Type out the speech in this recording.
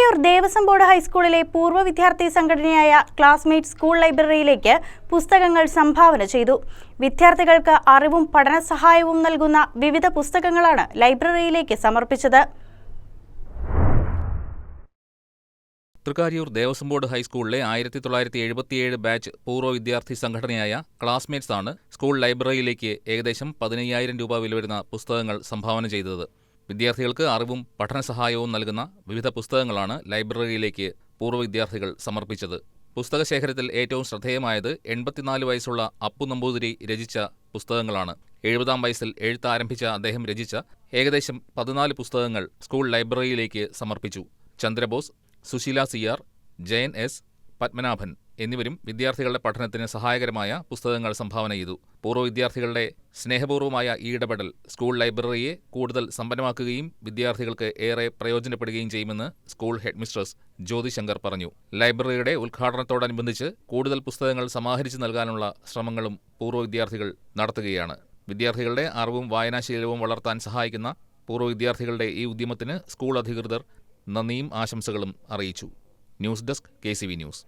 Thrikkariyoor Devaswom board ഹൈസ്കൂളിലെ പൂർവ്വ വിദ്യാർത്ഥി സംഘടനയായ ക്ലാസ്മേറ്റ് സ്കൂൾ ലൈബ്രറിയിലേക്ക് പുസ്തകങ്ങൾ സംഭാവന ചെയ്തു. വിദ്യാർത്ഥികൾക്ക് അറിവും പഠന സഹായവും നൽകുന്ന വിവിധ പുസ്തകങ്ങളാണ് ലൈബ്രറിയിലേക്ക് സമർപ്പിച്ചത്. തൃക്കാര്യൂർ ദേവസ്വം ബോർഡ് ഹൈസ്കൂളിലെ 1977 ബാച്ച് പൂർവ്വ വിദ്യാർത്ഥി സംഘടനയായ ക്ലാസ്മേറ്റ്സ് ആണ് സ്കൂൾ ലൈബ്രറിയിലേക്ക് ഏകദേശം 15,000 രൂപ വില വരുന്ന പുസ്തകങ്ങൾ സംഭാവന ചെയ്തത്. വിദ്യാർത്ഥികൾക്ക് അറിവും പഠന സഹായവും നൽകുന്ന വിവിധ പുസ്തകങ്ങളാണ് ലൈബ്രറിയിലേക്ക് പൂർവ്വ വിദ്യാർത്ഥികൾ സമർപ്പിച്ചത്. പുസ്തകശേഖരത്തിൽ ഏറ്റവും ശ്രദ്ധേയമായത് 84 വയസ്സുള്ള അപ്പു നമ്പൂതിരി രചിച്ച പുസ്തകങ്ങളാണ്. 70-ാം വയസ്സിൽ എഴുത്ത് ആരംഭിച്ച അദ്ദേഹം രചിച്ച ഏകദേശം 14 പുസ്തകങ്ങൾ സ്കൂൾ ലൈബ്രറിയിലേക്ക് സമർപ്പിച്ചു. ചന്ദ്രബോസ്, സുശീല CR, ജയൻ S, പത്മനാഭൻ എന്നിവരും വിദ്യാർത്ഥികളുടെ പഠനത്തിന് സഹായകരമായ പുസ്തകങ്ങൾ സംഭാവന ചെയ്തു. പൂർവ്വ വിദ്യാർത്ഥികളുടെ സ്നേഹപൂർവ്വമായ ഈ ഇടപെടൽ സ്കൂൾ ലൈബ്രറിയെ കൂടുതൽ സമ്പന്നമാക്കുകയും വിദ്യാർത്ഥികൾക്ക് ഏറെ പ്രയോജനപ്പെടുകയും ചെയ്യുമെന്ന് സ്കൂൾ ഹെഡ്മിസ്ട്രസ് ജ്യോതി ശങ്കർ പറഞ്ഞു. ലൈബ്രറിയുടെ ഉദ്ഘാടനത്തോടനുബന്ധിച്ച് കൂടുതൽ പുസ്തകങ്ങൾ സമാഹരിച്ചു നൽകാനുള്ള ശ്രമങ്ങളും പൂർവ്വ വിദ്യാർത്ഥികൾ നടത്തുകയാണ്. വിദ്യാർത്ഥികളുടെ അറിവും വായനാശീലവും വളർത്താൻ സഹായിക്കുന്ന പൂർവ്വ വിദ്യാർത്ഥികളുടെ ഈ ഉദ്യമത്തിന് സ്കൂൾ അധികൃതർ നന്ദിയും ആശംസകളും അറിയിച്ചു. News desk KCV news.